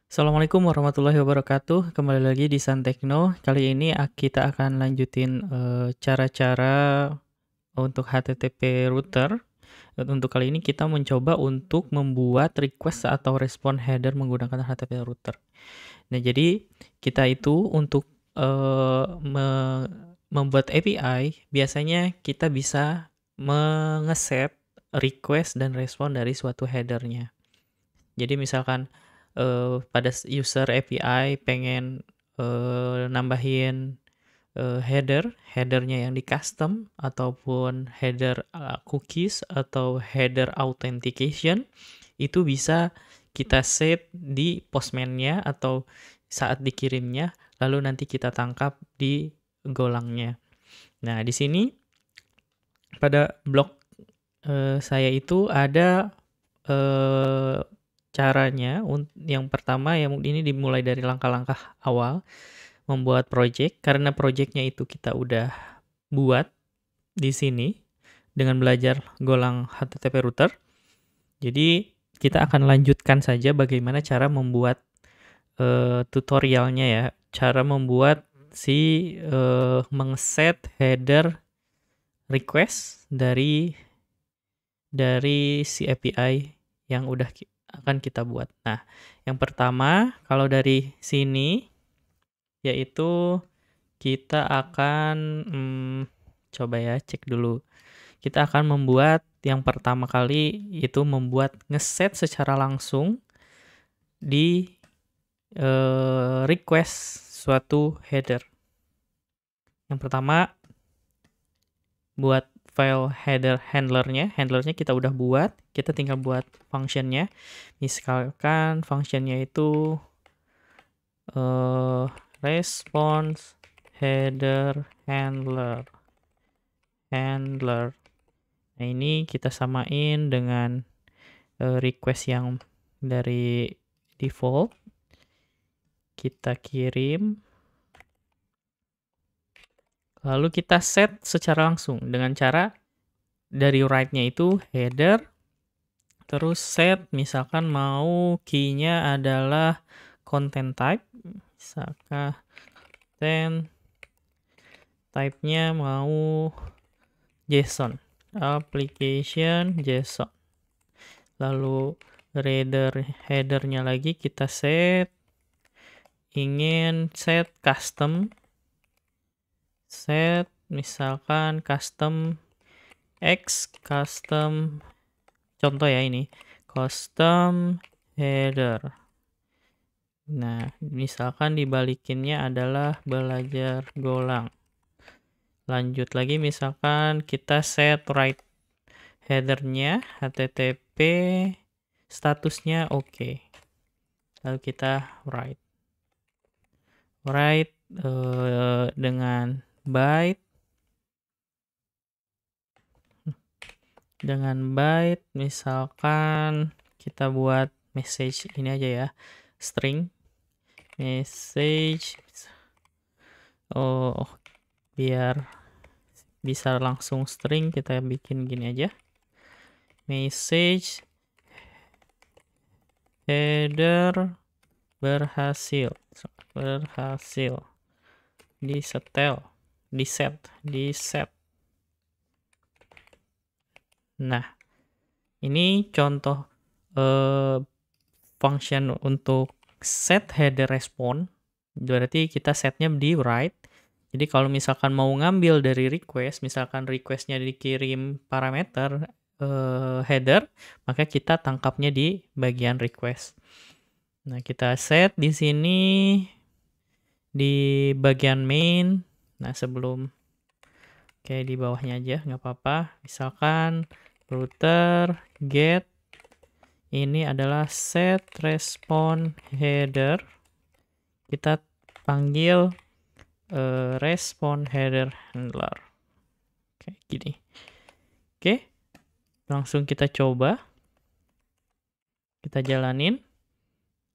Assalamualaikum warahmatullahi wabarakatuh. Kembali lagi di Santekno. Kali ini kita akan lanjutin cara-cara untuk HTTP router. Untuk kali ini kita mencoba untuk membuat request atau respon header menggunakan HTTP router. Nah, jadi kita itu untuk membuat API, biasanya kita bisa mengeset request dan respon dari suatu headernya. Jadi misalkan pada user API pengen nambahin headernya yang di custom ataupun header cookies atau header authentication, itu bisa kita set di postman-nya atau saat dikirimnya, lalu nanti kita tangkap di golangnya. Nah, di sini pada blog saya itu ada caranya. Yang pertama ya, ini dimulai dari langkah-langkah awal membuat project, karena projectnya itu kita udah buat di sini dengan belajar golang HTTP router. Jadi kita akan lanjutkan saja bagaimana cara membuat tutorialnya ya, cara membuat si mengset header request dari si API yang udah akan kita buat. Nah, yang pertama kalau dari sini yaitu kita akan coba ya cek dulu. Kita akan membuat yang pertama kali itu membuat ngeset secara langsung di request suatu header. Yang pertama buat file header handlernya kita udah buat, kita tinggal buat functionnya. Misalkan functionnya itu response header handler. Nah, ini kita samain dengan request yang dari default. Kita kirim. Lalu kita set secara langsung dengan cara dari write-nya itu header, terus set misalkan mau key-nya adalah content type, misalkan content type-nya mau JSON, application JSON. Lalu header-nya lagi kita set, ingin set custom, set misalkan custom X, custom, contoh ya ini, custom header. Nah, misalkan dibalikinnya adalah belajar golang. Lanjut lagi, misalkan kita set write headernya, HTTP, statusnya oke. Lalu kita write. Dengan byte. Dengan byte, misalkan kita buat message ini aja ya, string message. Biar bisa langsung string, kita bikin gini aja, message header berhasil di set. Nah, ini contoh function untuk set header respon. Berarti kita setnya di write. Jadi kalau misalkan mau ngambil dari request, misalkan requestnya dikirim parameter header, maka kita tangkapnya di bagian request. Nah, kita set di sini di bagian main. Nah, sebelum di bawahnya aja nggak apa-apa. Misalkan router get ini adalah set respond header. Kita panggil respond header handler. Gini. Langsung kita coba. Kita jalanin.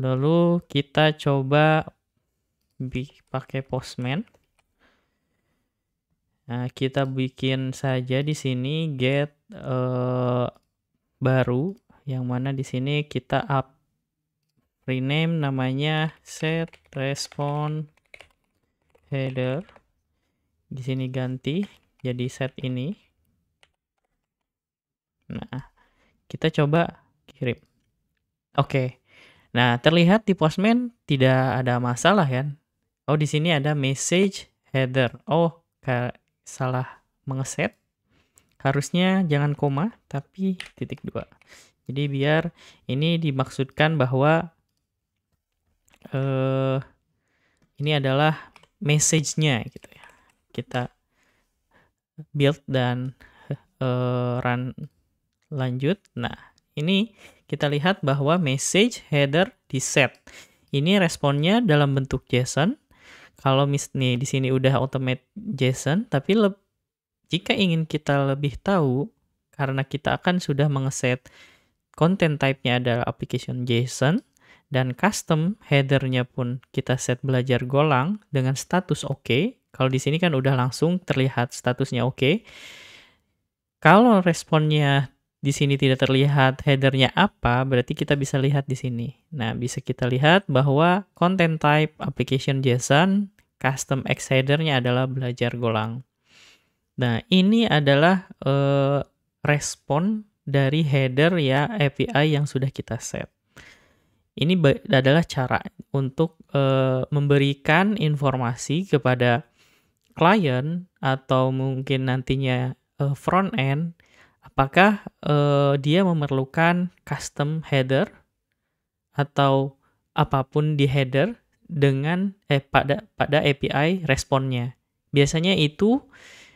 Lalu kita coba pakai postman. Nah, kita bikin saja di sini get baru, yang mana di sini kita rename namanya set response header. Di sini ganti jadi set ini. Nah, kita coba kirim. Oke. Nah, terlihat di Postman tidak ada masalah kan? Oh, di sini ada message header. Oh, salah mengeset. Harusnya jangan koma, tapi titik 2. Jadi biar ini dimaksudkan bahwa ini adalah message-nya gitu ya. Kita build dan run lanjut. Nah, ini kita lihat bahwa message header di set. Ini responnya dalam bentuk JSON. Kalau nih di sini udah automate JSON, tapi jika ingin kita lebih tahu, karena kita akan sudah mengeset content type-nya adalah application JSON, dan custom header-nya pun kita set belajar Golang dengan status oke. Kalau di sini kan udah langsung terlihat statusnya oke. Kalau responnya di sini tidak terlihat header-nya apa, berarti kita bisa lihat di sini. Nah, bisa kita lihat bahwa content type application JSON, custom X header-nya adalah belajar Golang. Nah, ini adalah respon dari header ya API yang sudah kita set. Ini adalah cara untuk memberikan informasi kepada klien atau mungkin nantinya front end, apakah dia memerlukan custom header atau apapun di header dengan pada API responnya. Biasanya itu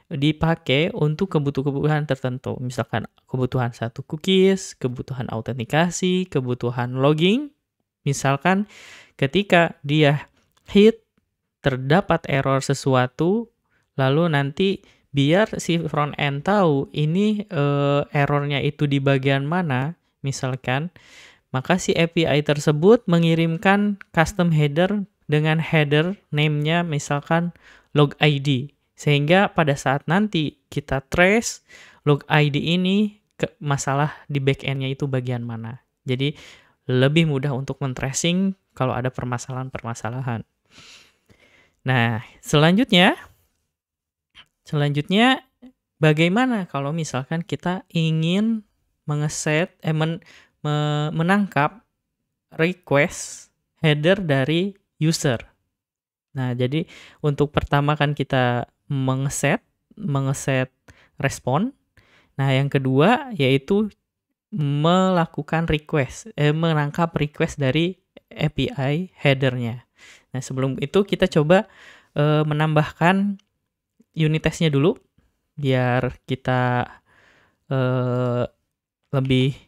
dipakai untuk kebutuhan tertentu, misalkan kebutuhan satu cookies, kebutuhan autentikasi, kebutuhan logging. Misalkan ketika dia hit, terdapat error sesuatu, lalu nanti biar si front end tahu ini errornya itu di bagian mana, misalkan, maka si API tersebut mengirimkan custom header dengan header name-nya misalkan log ID. Sehingga pada saat nanti kita trace log ID ini ke masalah di backend-nya itu bagian mana. Jadi lebih mudah untuk men-tracing kalau ada permasalahan-permasalahan. Nah, selanjutnya bagaimana kalau misalkan kita ingin menangkap request header dari user. Nah, jadi untuk pertama kan kita mengeset respon. Nah, yang kedua yaitu melakukan menangkap request dari API header-nya. Nah, sebelum itu kita coba menambahkan unit test-nya dulu, biar kita lebih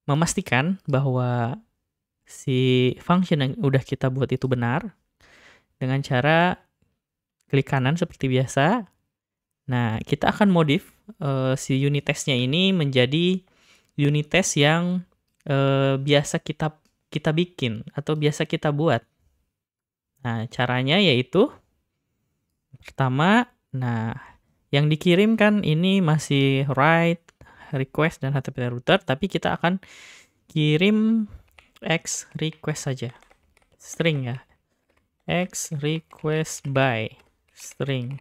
memastikan bahwa si function yang udah kita buat itu benar, dengan cara klik kanan seperti biasa. Nah, kita akan modif si unit test-nya ini menjadi unit test yang biasa kita bikin atau biasa kita buat. Nah, caranya yaitu pertama, yang dikirimkan ini masih write, request, dan HTTP router, tapi kita akan kirim X request saja. String ya. X request by string.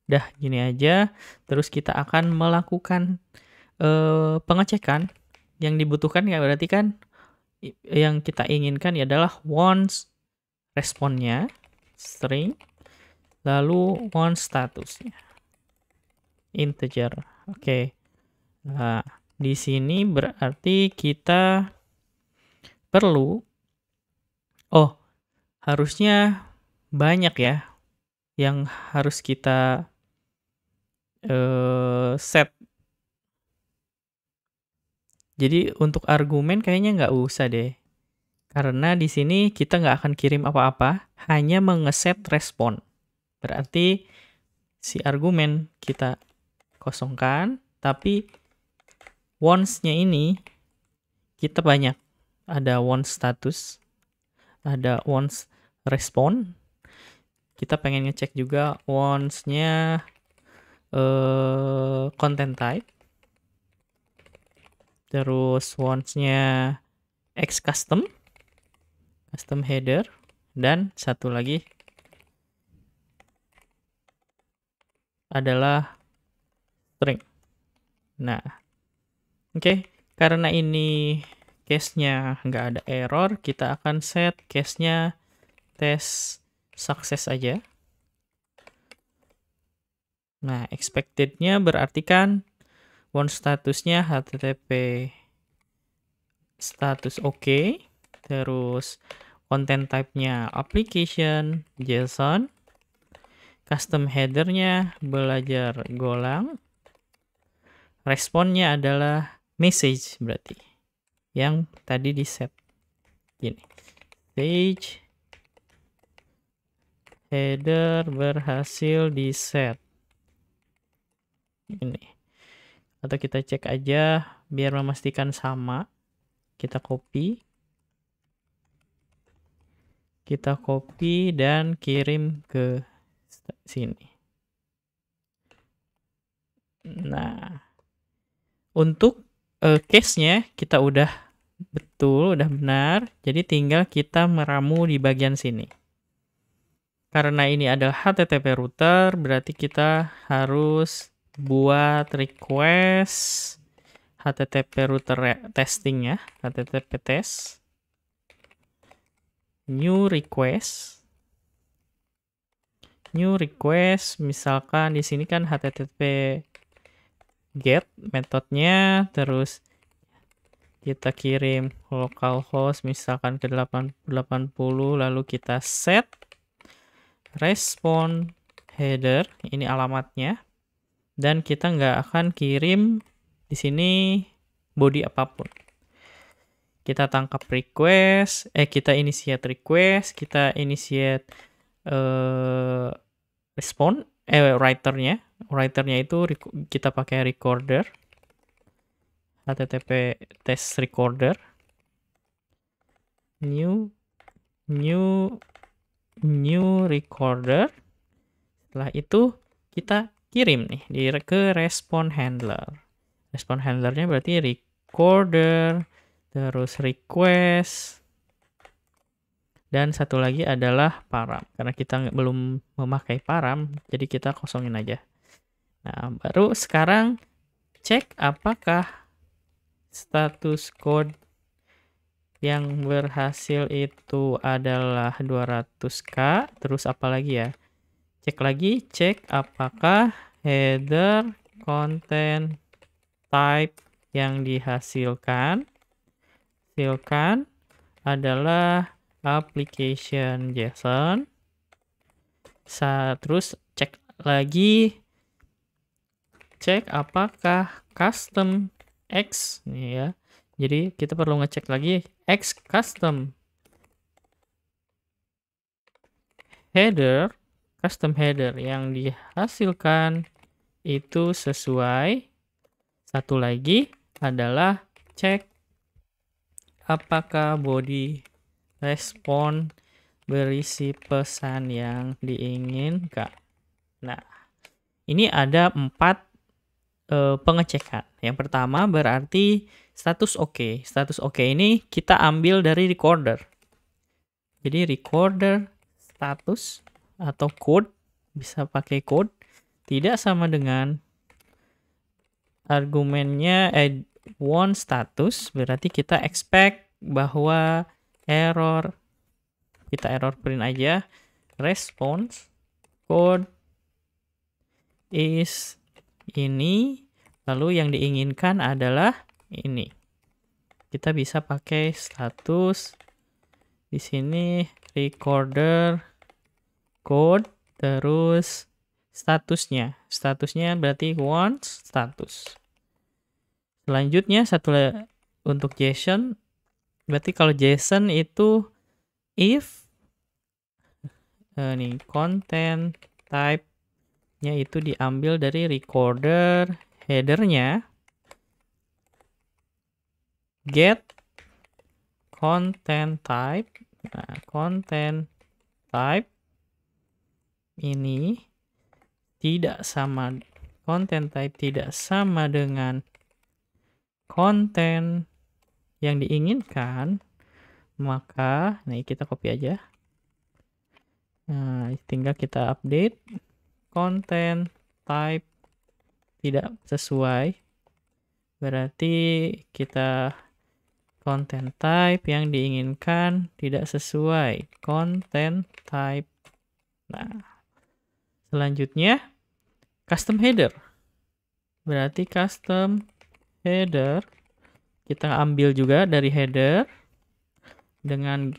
Dah gini aja. Terus kita akan melakukan pengecekan. Yang dibutuhkan ya berarti kan yang kita inginkan adalah once responnya string, lalu once statusnya integer. Oke. Nah, di sini berarti kita perlu harusnya banyak ya yang harus kita set. Jadi untuk argumen kayaknya nggak usah deh. Karena di sini kita nggak akan kirim apa-apa, hanya mengeset respon. Berarti si argumen kita kosongkan, tapi once-nya ini kita banyak. Ada once status, ada once respon. Kita pengen ngecek juga once-nya content type. Terus once-nya X custom. custom header, dan satu lagi adalah string. Nah, oke, karena ini case-nya nggak ada error, kita akan set case-nya test sukses aja. Nah, expected-nya berarti kan once statusnya HTTP status oke, terus content type-nya application JSON, custom header-nya belajar Golang, responnya adalah message berarti yang tadi di set gini, page header berhasil di set ini, atau kita cek aja biar memastikan sama, kita copy dan kirim ke sini. Nah, untuk case-nya kita udah betul, udah benar, jadi tinggal kita meramu di bagian sini. Karena ini adalah HTTP router, berarti kita harus buat request HTTP router testing ya, HTTP test, new request, misalkan di sini kan HTTP get metodenya, terus kita kirim localhost misalkan ke 80, lalu kita set respon header, ini alamatnya, dan kita nggak akan kirim di sini body apapun. Kita tangkap request, kita initiate request, kita initiate respon, writernya itu kita pakai recorder, HTTP test recorder, new recorder. Setelah itu kita kirim nih ke respon handler. Respon handlernya berarti recorder, terus request, dan satu lagi adalah param. Karena kita belum memakai param, jadi kita kosongin aja. Nah, baru sekarang cek apakah status code yang berhasil itu adalah 200K. Terus apa lagi ya? Cek apakah header content type yang dihasilkan adalah application JSON. Terus cek apakah custom X nih ya. Jadi kita perlu ngecek lagi X custom header yang dihasilkan itu sesuai. Satu lagi adalah cek apakah body respon berisi pesan yang diinginkan. Nah, ini ada 4 pengecekan. Yang pertama berarti status oke. Status oke ini kita ambil dari recorder. Jadi recorder status atau code, bisa pakai code, tidak sama dengan argumennya one status, berarti kita expect bahwa kita error print aja response code is ini, lalu yang diinginkan adalah ini. Kita bisa pakai status di sini recorder code, terus statusnya berarti once status. Selanjutnya untuk JSON, berarti kalau JSON itu if content type-nya itu diambil dari recorder, headernya get content type. Nah, content type ini content type tidak sama dengan konten yang diinginkan, maka kita copy aja. Nah, tinggal kita update content type tidak sesuai. Berarti kita content type yang diinginkan tidak sesuai content type. Nah, selanjutnya custom header. Berarti custom header kita ambil juga dari header dengan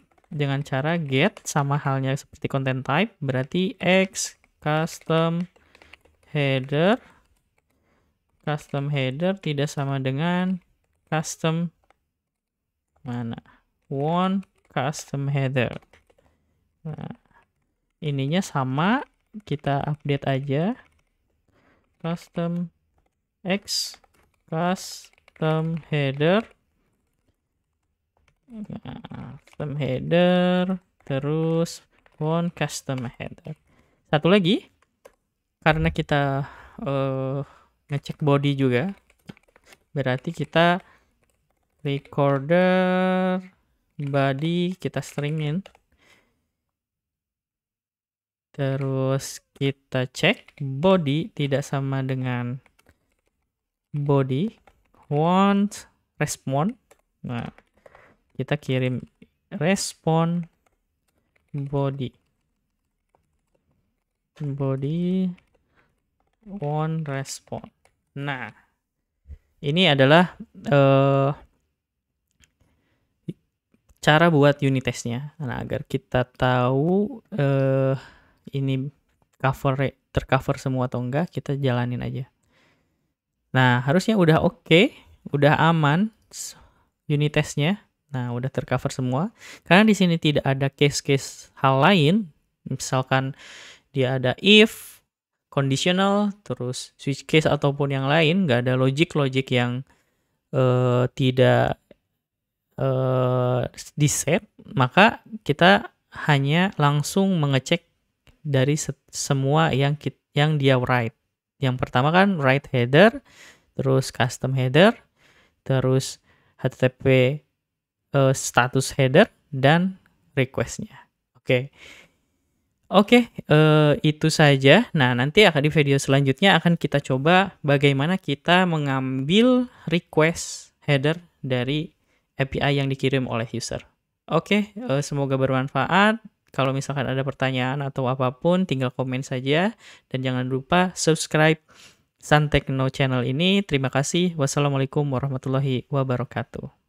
cara get sama halnya seperti content type, berarti x custom header tidak sama dengan custom one custom header. Nah, ininya sama, kita update aja custom x custom header. Custom header terus one custom header. Satu lagi, karena kita ngecek body juga, berarti kita recorder body kita stringin, terus kita cek body tidak sama dengan body want respond. Nah, kita kirim respon body on respond. Nah, ini adalah cara buat unit testnya. Nah, agar kita tahu ini tercover semua atau enggak, kita jalanin aja. Nah, harusnya udah oke, udah aman unit testnya. Nah, udah tercover semua. Karena di sini tidak ada case-case hal lain. Misalkan dia ada if, conditional, terus switch case ataupun yang lain. Nggak ada logic yang tidak di-set. Maka kita hanya langsung mengecek dari semua yang dia write. Yang pertama kan write header, terus custom header, terus HTTP status header dan request-nya. Oke, itu saja. Nah, nanti di video selanjutnya akan kita coba bagaimana kita mengambil request header dari API yang dikirim oleh user. Oke, semoga bermanfaat. Kalau misalkan ada pertanyaan atau apapun, tinggal komen saja. Dan jangan lupa subscribe Suntekno channel ini. Terima kasih. Wassalamualaikum warahmatullahi wabarakatuh.